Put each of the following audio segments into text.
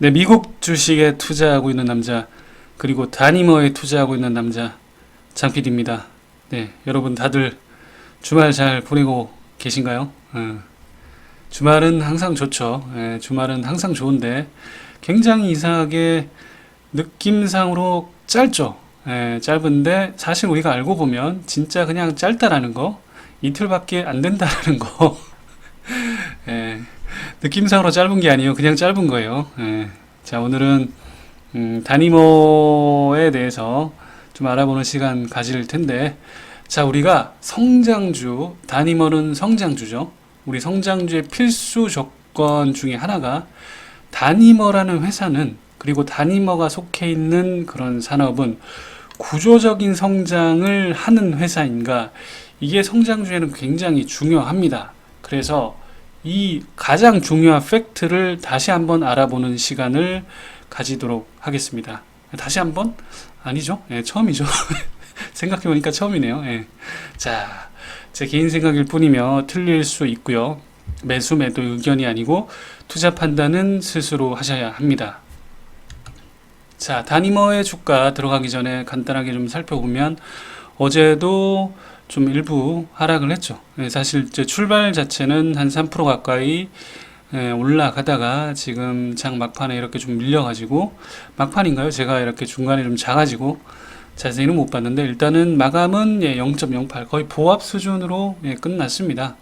네, 미국 주식에 투자하고 있는 남자, 그리고 다니머에 투자하고 있는 남자, 장PD입니다. 네, 여러분 다들 주말 잘 보내고 계신가요? 주말은 항상 좋죠. 주말은 항상 좋은데 굉장히 이상하게 느낌상으로 짧죠. 짧은데 사실 우리가 알고 보면 진짜 그냥 짧다라는 거, 이틀밖에 안 된다라는 거. 예, 느낌상으로 짧은 게 아니에요. 그냥 짧은 거예요. 자, 오늘은 다니모에 대해서 좀 알아보는 시간 가질 텐데, 자, 우리가 성장주, 다니모는 성장주죠. 우리 성장주의 필수 조건 중에 하나가 다니머라는 회사는, 그리고 다니머가 속해 있는 그런 산업은 구조적인 성장을 하는 회사인가, 이게 성장주에는 굉장히 중요합니다. 그래서 이 가장 중요한 팩트를 다시 한번 알아보는 시간을 가지도록 하겠습니다. 다시 한번? 아니죠? 처음이죠. 생각해보니까 처음이네요. 자, 제 개인 생각일 뿐이며 틀릴 수 있고요. 매수 매도 의견이 아니고 투자 판단은 스스로 하셔야 합니다. 자, 다니머의 주가 들어가기 전에 간단하게 좀 살펴보면 어제도 좀 일부 하락을 했죠. 사실 이제 출발 자체는 한 3% 가까이 올라가다가 지금 장 막판에 이렇게 좀 밀려가지고, 막판인가요? 제가 이렇게 중간에 좀 작아지고 자세히는 못 봤는데 일단은 마감은 0.08 거의 보합 수준으로 끝났습니다.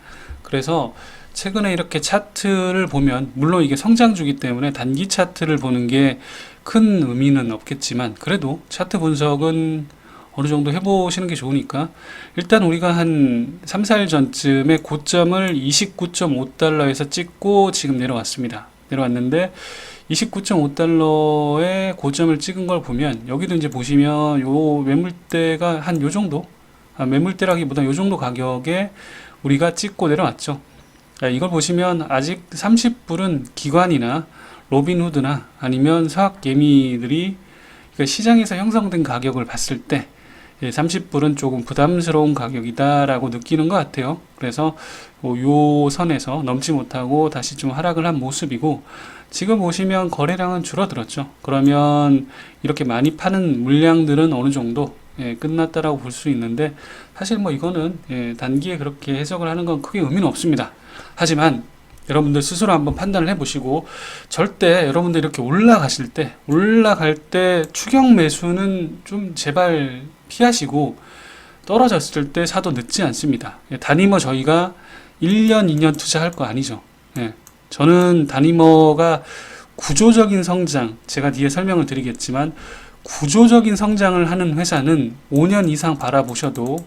그래서 최근에 이렇게 차트를 보면, 물론 이게 성장주기 때문에 단기 차트를 보는 게 큰 의미는 없겠지만 그래도 차트 분석은 어느 정도 해보시는 게 좋으니까, 일단 우리가 한 3, 4일 전쯤에 고점을 29.5달러에서 찍고 지금 내려왔습니다. 내려왔는데 29.5달러에 고점을 찍은 걸 보면, 여기도 이제 보시면 요 매물대가 한 요 정도, 매물대라기보다 요 정도 가격에 우리가 찍고 내려왔죠. 이걸 보시면 아직 30불은 기관이나 로빈후드나 아니면 서학개미들이 시장에서 형성된 가격을 봤을 때 30불은 조금 부담스러운 가격이다라고 느끼는 것 같아요. 그래서 요 선에서 넘지 못하고 다시 좀 하락을 한 모습이고, 지금 보시면 거래량은 줄어들었죠. 그러면 이렇게 많이 파는 물량들은 어느 정도 끝났다라고 볼 수 있는데, 사실 뭐 이거는 단기에 그렇게 해석을 하는 건 크게 의미는 없습니다. 하지만 여러분들 스스로 한번 판단을 해보시고, 절대 여러분들 이렇게 올라갈 때 추격 매수는 좀 제발 피하시고, 떨어졌을 때 사도 늦지 않습니다. 다니머 저희가 1년, 2년 투자할 거 아니죠. 저는 다니머가 구조적인 성장, 제가 뒤에 설명을 드리겠지만 구조적인 성장을 하는 회사는 5년 이상 바라보셔도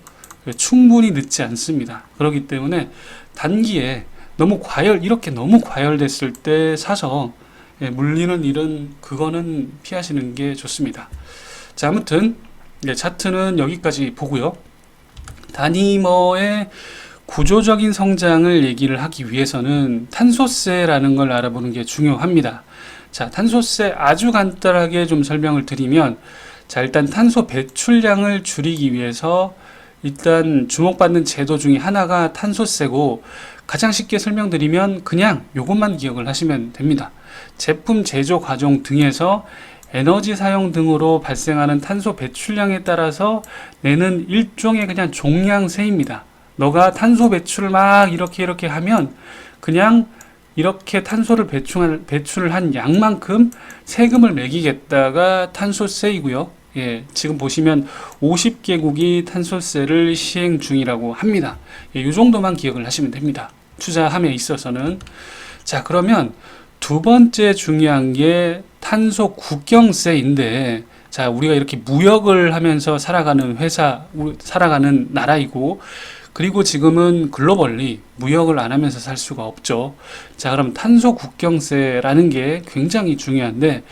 충분히 늦지 않습니다. 그렇기 때문에 단기에 이렇게 너무 과열됐을 때 사서 물리는 일은, 그거는 피하시는 게 좋습니다. 자, 아무튼 차트는 여기까지 보고요. 다니머의 구조적인 성장을 얘기를 하기 위해서는 탄소세라는 걸 알아보는 게 중요합니다. 자, 탄소세 아주 간단하게 좀 설명을 드리면, 자, 일단 탄소 배출량을 줄이기 위해서 일단 주목받는 제도 중에 하나가 탄소세고, 가장 쉽게 설명드리면 그냥 요것만 기억을 하시면 됩니다. 제품 제조 과정 등에서 에너지 사용 등으로 발생하는 탄소 배출량에 따라서 내는 일종의 그냥 종량세입니다. 너가 탄소 배출을 막 이렇게 하면 그냥 이렇게 탄소를 배출을 한 양만큼 세금을 매기겠다가 탄소세이고요. 지금 보시면 50개국이 탄소세를 시행 중이라고 합니다. 이 정도만 기억을 하시면 됩니다. 투자함에 있어서는. 자, 그러면 두 번째 중요한 게 탄소 국경세인데, 자, 우리가 이렇게 무역을 하면서 살아가는 살아가는 나라이고, 그리고 지금은 글로벌리 무역을 안 하면서 살 수가 없죠. 자, 그럼 탄소 국경세라는 게 굉장히 중요한데,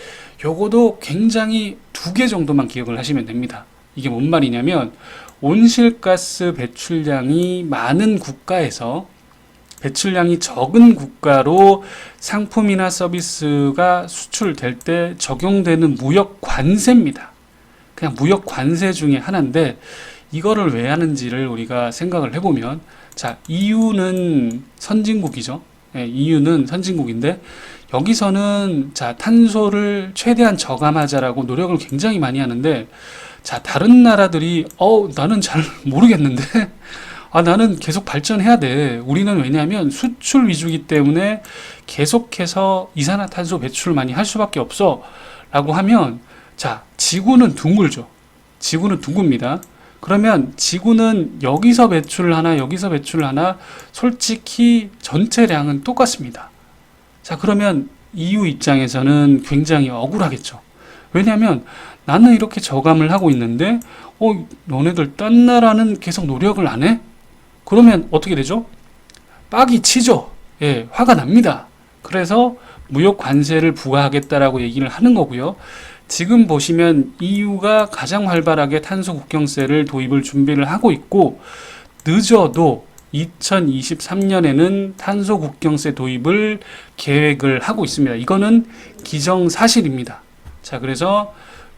요거도 굉장히 두 개 정도만 기억을 하시면 됩니다. 이게 뭔 말이냐면, 온실가스 배출량이 많은 국가에서 배출량이 적은 국가로 상품이나 서비스가 수출될 때 적용되는 무역 관세입니다. 그냥 무역 관세 중에 하나인데, 이거를 왜 하는지를 우리가 생각을 해보면, 자, EU는 선진국이죠. EU는 선진국인데 여기서는 자, 탄소를 최대한 저감하자라고 노력을 굉장히 많이 하는데, 자, 다른 나라들이 나는 잘 모르겠는데 나는 계속 발전해야 돼. 우리는 왜냐하면 수출 위주이기 때문에 계속해서 이산화탄소 배출을 많이 할 수밖에 없어 라고 하면, 자, 지구는 둥글죠. 지구는 둥굽니다. 그러면 지구는 여기서 배출을 하나 여기서 배출을 하나 솔직히 전체량은 똑같습니다. 자, 그러면 EU 입장에서는 굉장히 억울하겠죠. 왜냐하면 나는 이렇게 저감을 하고 있는데 너네들 딴 나라는 계속 노력을 안 해? 그러면 어떻게 되죠? 빡이 치죠. 예, 화가 납니다. 그래서 무역 관세를 부과하겠다라고 얘기를 하는 거고요. 지금 보시면 EU가 가장 활발하게 탄소 국경세를 도입을 준비를 하고 있고, 늦어도 2023년에는 탄소 국경세 도입을 계획을 하고 있습니다. 이거는 기정사실입니다. 자, 그래서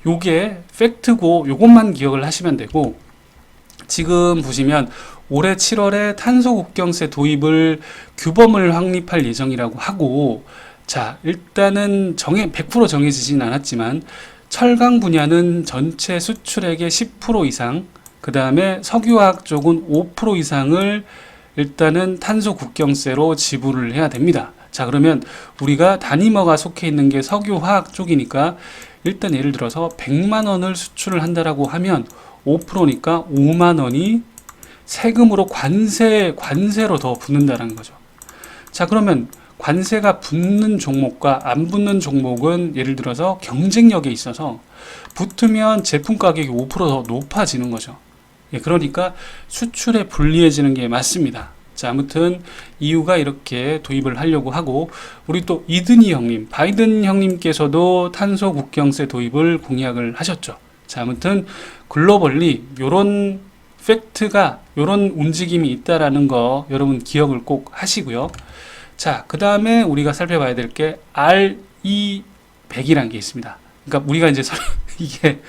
요게 팩트고 요것만 기억을 하시면 되고, 지금 보시면 올해 7월에 탄소 국경세 도입을 규범을 확립할 예정이라고 하고, 자, 일단은 100% 정해지진 않았지만 철강 분야는 전체 수출액의 10% 이상, 그 다음에 석유화학 쪽은 5% 이상을 일단은 탄소 국경세로 지불을 해야 됩니다. 자, 그러면 우리가 단위머가 속해 있는 게 석유화학 쪽이니까 일단 예를 들어서 100만 원을 수출을 한다라고 하면 5%니까 5만 원이 세금으로 관세로 더 붙는다는 거죠. 자, 그러면 관세가 붙는 종목과 안 붙는 종목은 예를 들어서 경쟁력에 있어서 붙으면 제품 가격이 5%더 높아지는 거죠. 예, 그러니까 수출에 불리해지는 게 맞습니다. 자, 아무튼 EU가 이렇게 도입을 하려고 하고, 우리 또 이드니 형님, 바이든 형님께서도 탄소 국경세 도입을 공약을 하셨죠. 자, 아무튼 글로벌리 요런 팩트가, 요런 움직임이 있다라는 거 여러분 기억을 꼭 하시고요. 자, 그 다음에 우리가 살펴봐야 될 게 RE100이라는 게 있습니다. 그러니까 우리가 이제 이게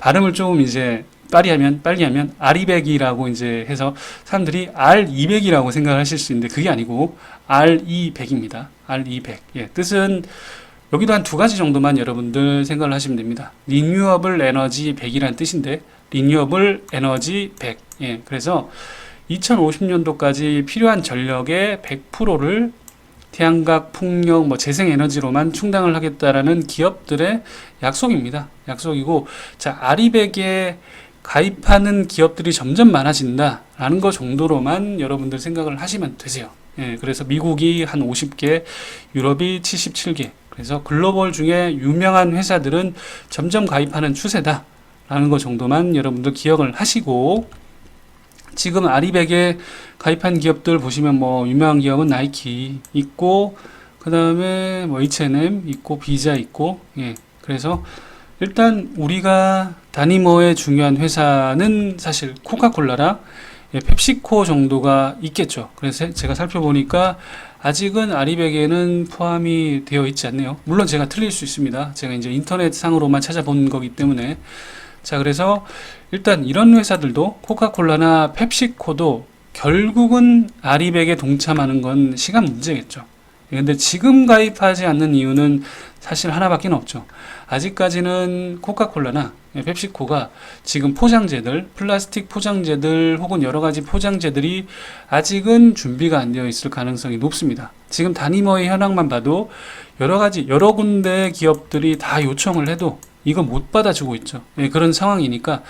발음을 좀 이제 빨리 하면 R200이라고 이제 해서 사람들이 R200이라고 생각을 하실 수 있는데 그게 아니고 R200입니다. R200. 예, 뜻은 여기도 한 두 가지 정도만 여러분들 생각을 하시면 됩니다. 리뉴어블 에너지 100이라는 뜻인데, 리뉴어블 에너지 100. 예, 그래서 2050년도까지 필요한 전력의 100%를 태양광, 풍력, 재생에너지로만 충당을 하겠다라는 기업들의 약속입니다. 약속이고, 자, R200에 가입하는 기업들이 점점 많아진다라는 것 정도로만 여러분들 생각을 하시면 되세요. 예, 그래서 미국이 한 50개, 유럽이 77개. 그래서 글로벌 중에 유명한 회사들은 점점 가입하는 추세다라는 것 정도만 여러분들 기억을 하시고, 지금 R200에 가입한 기업들 보시면 유명한 기업은 나이키 있고, 그 다음에 H&M 있고, 비자 있고, 예. 그래서 일단 우리가 다니머의 중요한 회사는 사실 코카콜라랑 펩시코 정도가 있겠죠. 그래서 제가 살펴보니까 아직은 R200에는 포함이 되어 있지 않네요. 물론 제가 틀릴 수 있습니다. 제가 이제 인터넷 상으로만 찾아본 거기 때문에. 자, 그래서 일단 이런 회사들도 코카콜라나 펩시코도 결국은 R200에 동참하는 건 시간 문제겠죠. 근데 지금 가입하지 않는 이유는 사실 하나밖에 없죠. 아직까지는 코카콜라나 펩시코가 지금 포장재들, 플라스틱 포장재들 혹은 여러 가지 포장재들이 아직은 준비가 안 되어 있을 가능성이 높습니다. 지금 다니머의 현황만 봐도 여러 군데 기업들이 다 요청을 해도 이거 못 받아주고 있죠. 그런 상황이니까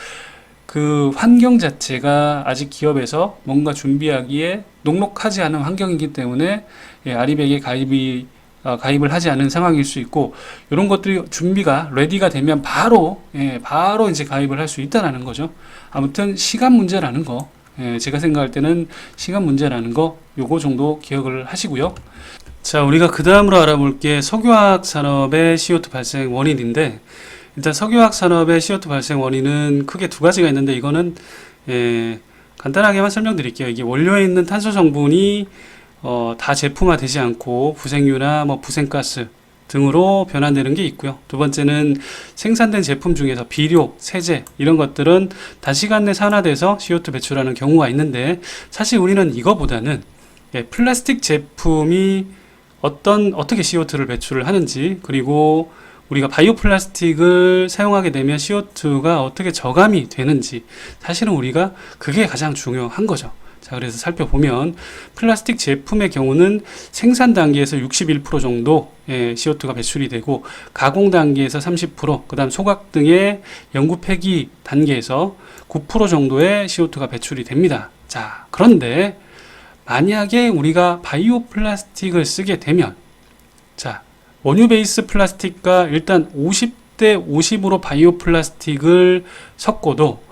그 환경 자체가 아직 기업에서 뭔가 준비하기에 녹록하지 않은 환경이기 때문에 R200에 가입을 하지 않은 상황일 수 있고, 이런 것들이 준비가 레디가 되면 바로 이제 가입을 할 수 있다는 거죠. 아무튼 시간 문제라는 거, 제가 생각할 때는 시간 문제라는 거 요거 정도 기억을 하시고요. 자, 우리가 그 다음으로 알아볼 게 석유화학 산업의 CO2 발생 원인인데, 일단 석유화학 산업의 CO2 발생 원인은 크게 두 가지가 있는데, 이거는 간단하게만 설명드릴게요. 이게 원료에 있는 탄소 성분이 다 제품화되지 않고 부생유나 부생가스 등으로 변환되는 게 있고요. 두 번째는 생산된 제품 중에서 비료, 세제 이런 것들은 단시간 내 산화돼서 CO2 배출하는 경우가 있는데, 사실 우리는 이거보다는 플라스틱 제품이 어떻게 CO2를 배출을 하는지, 그리고 우리가 바이오 플라스틱을 사용하게 되면 CO2가 어떻게 저감이 되는지, 사실은 우리가 그게 가장 중요한 거죠. 자, 그래서 살펴보면 플라스틱 제품의 경우는 생산 단계에서 61% 정도의 CO2가 배출이 되고, 가공 단계에서 30%, 그다음 소각 등의 연구 폐기 단계에서 9% 정도의 CO2가 배출이 됩니다. 자, 그런데 만약에 우리가 바이오 플라스틱을 쓰게 되면, 자, 원유 베이스 플라스틱과 일단 50대 50으로 바이오 플라스틱을 섞어도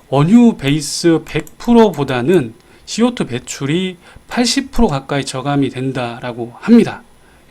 원유 베이스 100%보다는 CO2 배출이 80% 가까이 저감이 된다라고 합니다.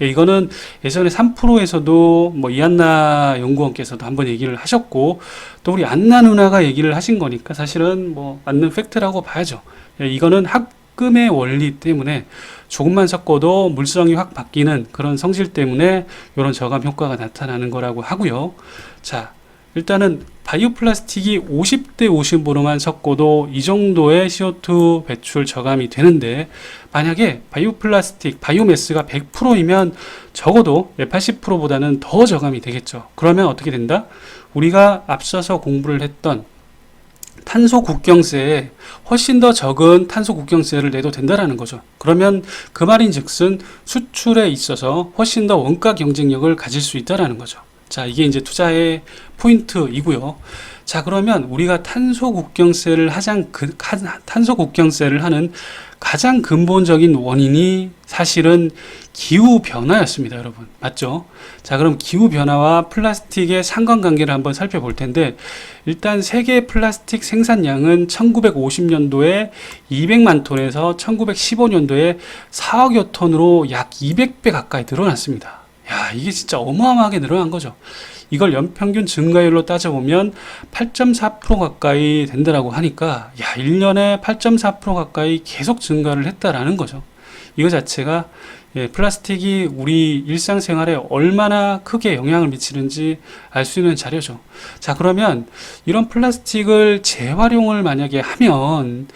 예, 이거는 예전에 3프로에서도 뭐 이한나 연구원께서도 한번 얘기를 하셨고, 또 우리 안나 누나가 얘기를 하신 거니까 사실은 뭐 맞는 팩트라고 봐야죠. 예, 이거는 합금의 원리 때문에 조금만 섞어도 물성이 확 바뀌는 그런 성질 때문에 이런 저감 효과가 나타나는 거라고 하고요. 자, 일단은 바이오 플라스틱이 50대 50으로만 섞어도 이 정도의 CO2 배출 저감이 되는데, 만약에 바이오 플라스틱, 바이오매스가 100%이면 적어도 80%보다는 더 저감이 되겠죠. 그러면 어떻게 된다? 우리가 앞서서 공부를 했던 탄소 국경세에 훨씬 더 적은 탄소 국경세를 내도 된다라는 거죠. 그러면 그 말인즉슨 수출에 있어서 훨씬 더 원가 경쟁력을 가질 수 있다라는 거죠. 자, 이게 이제 투자의 포인트이고요. 자, 그러면 우리가 탄소 국경세를 하는 가장 근본적인 원인이 사실은 기후 변화였습니다, 여러분. 맞죠? 자, 그럼 기후 변화와 플라스틱의 상관관계를 한번 살펴볼 텐데, 일단 세계 플라스틱 생산량은 1950년도에 200만 톤에서 1915년도에 4억여 톤으로 약 200배 가까이 늘어났습니다. 야, 이게 진짜 어마어마하게 늘어난 거죠. 이걸 연평균 증가율로 따져보면 8.4% 가까이 된다라고 하니까, 야, 1년에 8.4% 가까이 계속 증가를 했다라는 거죠. 이거 자체가 플라스틱이 우리 일상생활에 얼마나 크게 영향을 미치는지 알 수 있는 자료죠. 자, 그러면 이런 플라스틱을 재활용을 만약에 하면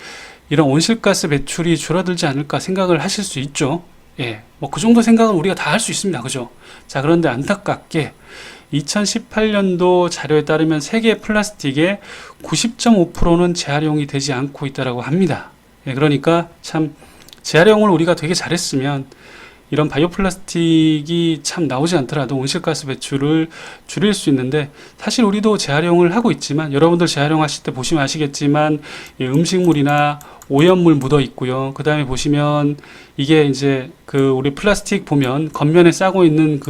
이런 온실가스 배출이 줄어들지 않을까 생각을 하실 수 있죠. 예, 뭐 그 정도 생각은 우리가 다 할 수 있습니다. 그죠? 자, 그런데 안타깝게 2018년도 자료에 따르면 세계 플라스틱의 90.5%는 재활용이 되지 않고 있다고 합니다. 예, 그러니까 참 재활용을 우리가 되게 잘했으면 이런 바이오 플라스틱이 참 나오지 않더라도 온실가스 배출을 줄일 수 있는데, 사실 우리도 재활용을 하고 있지만, 여러분들 재활용하실 때 보시면 아시겠지만 음식물이나 오염물 묻어 있고요. 그 다음에 보시면 이게 이제 그 우리 플라스틱 보면 겉면에 싸고 있는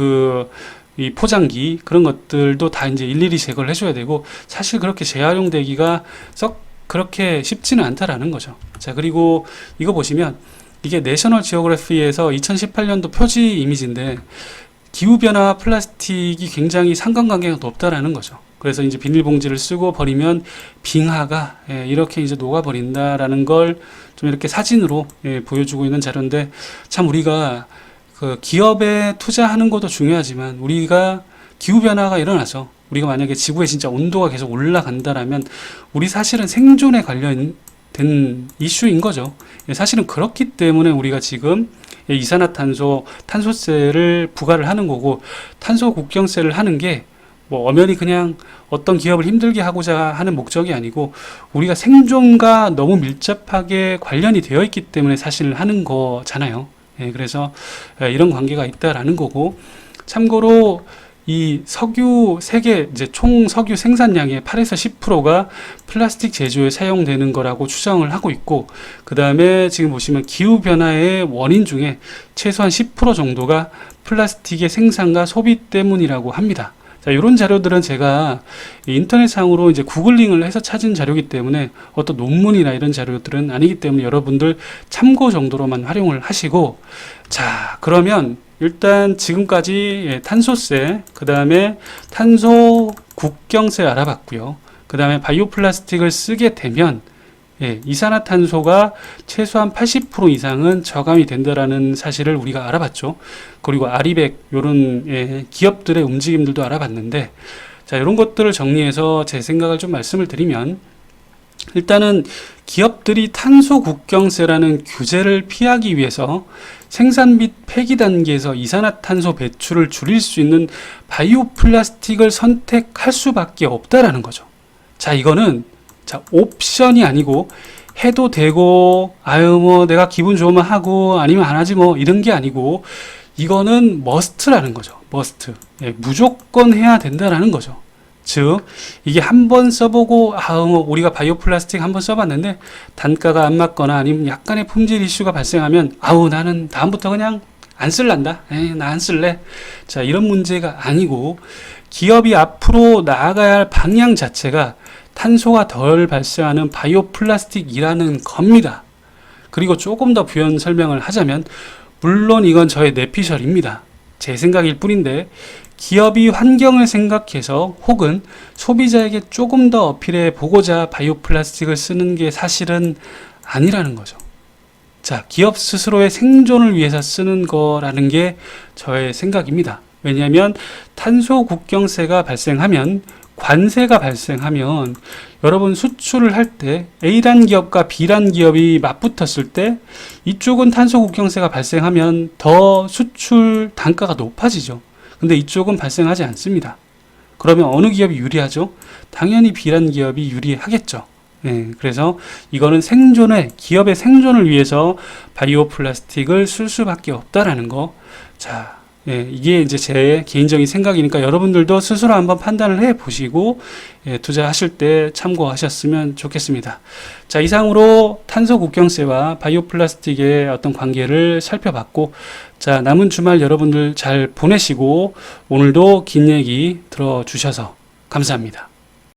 이 포장기, 그런 것들도 다 이제 일일이 제거를 해줘야 되고, 사실 그렇게 재활용되기가 썩 그렇게 쉽지는 않다라는 거죠. 자, 그리고 이거 보시면 이게 내셔널 지오그래피에서 2018년도 표지 이미지인데, 기후변화와 플라스틱이 굉장히 상관관계가 높다라는 거죠. 그래서 이제 비닐봉지를 쓰고 버리면 빙하가 이렇게 이제 녹아버린다라는 걸 좀 이렇게 사진으로 보여주고 있는 자료인데, 참 우리가 그 기업에 투자하는 것도 중요하지만, 우리가 기후변화가 일어나서 우리가 만약에 지구의 진짜 온도가 계속 올라간다라면 우리 사실은 생존에 관련된 이슈인 거죠. 사실은 그렇기 때문에 우리가 지금 이산화탄소, 탄소세를 부과를 하는 거고, 탄소 국경세를 하는 게 뭐 엄연히 그냥 어떤 기업을 힘들게 하고자 하는 목적이 아니고, 우리가 생존과 너무 밀접하게 관련이 되어 있기 때문에 사실 하는 거잖아요. 예, 그래서 이런 관계가 있다라는 거고, 참고로 이 세계 이제 총 석유 생산량의 8에서 10%가 플라스틱 제조에 사용되는 거라고 추정을 하고 있고, 그 다음에 지금 보시면 기후 변화의 원인 중에 최소한 10% 정도가 플라스틱의 생산과 소비 때문이라고 합니다. 자, 이런 자료들은 제가 인터넷상으로 이제 구글링을 해서 찾은 자료이기 때문에 어떤 논문이나 이런 자료들은 아니기 때문에 여러분들 참고 정도로만 활용을 하시고, 자, 그러면 일단 지금까지 탄소세, 그 다음에 탄소 국경세 알아봤고요. 그 다음에 바이오 플라스틱을 쓰게 되면 이산화탄소가 최소한 80% 이상은 저감이 된다라는 사실을 우리가 알아봤죠. 그리고 아리백 이런 기업들의 움직임들도 알아봤는데, 자, 이런 것들을 정리해서 제 생각을 좀 말씀을 드리면, 일단은 기업들이 탄소 국경세라는 규제를 피하기 위해서 생산 및 폐기 단계에서 이산화탄소 배출을 줄일 수 있는 바이오 플라스틱을 선택할 수밖에 없다라는 거죠. 자, 이거는 옵션이 아니고 해도 되고 내가 기분 좋으면 하고 아니면 안 하지 뭐 이런 게 아니고 이거는 머스트라는 거죠. 머스트. 무조건 해야 된다라는 거죠. 즉 이게 한 번 써보고 우리가 바이오 플라스틱 한 번 써봤는데 단가가 안 맞거나 아니면 약간의 품질 이슈가 발생하면 나는 다음부터 그냥 안 쓸란다. 나 안 쓸래. 자, 이런 문제가 아니고 기업이 앞으로 나아가야 할 방향 자체가 탄소가 덜 발생하는 바이오 플라스틱이라는 겁니다. 그리고 조금 더 부연 설명을 하자면 물론 이건 저의 내피셜입니다. 제 생각일 뿐인데 기업이 환경을 생각해서 혹은 소비자에게 조금 더 어필해 보고자 바이오 플라스틱을 쓰는 게 사실은 아니라는 거죠. 자, 기업 스스로의 생존을 위해서 쓰는 거라는 게 저의 생각입니다. 왜냐하면 탄소 국경세가 발생하면 관세가 발생하면 여러분 수출을 할 때 A란 기업과 B란 기업이 맞붙었을 때 이쪽은 탄소 국경세가 발생하면 더 수출 단가가 높아지죠. 근데 이쪽은 발생하지 않습니다. 그러면 어느 기업이 유리하죠? 당연히 B란 기업이 유리하겠죠. 그래서 이거는 기업의 생존을 위해서 바이오 플라스틱을 쓸 수밖에 없다라는 거. 자, 이게 이제 제 개인적인 생각이니까 여러분들도 스스로 한번 판단을 해 보시고 투자하실 때 참고하셨으면 좋겠습니다. 자, 이상으로 탄소 국경세와 바이오 플라스틱의 어떤 관계를 살펴봤고, 자, 남은 주말 여러분들 잘 보내시고 오늘도 긴 얘기 들어주셔서 감사합니다.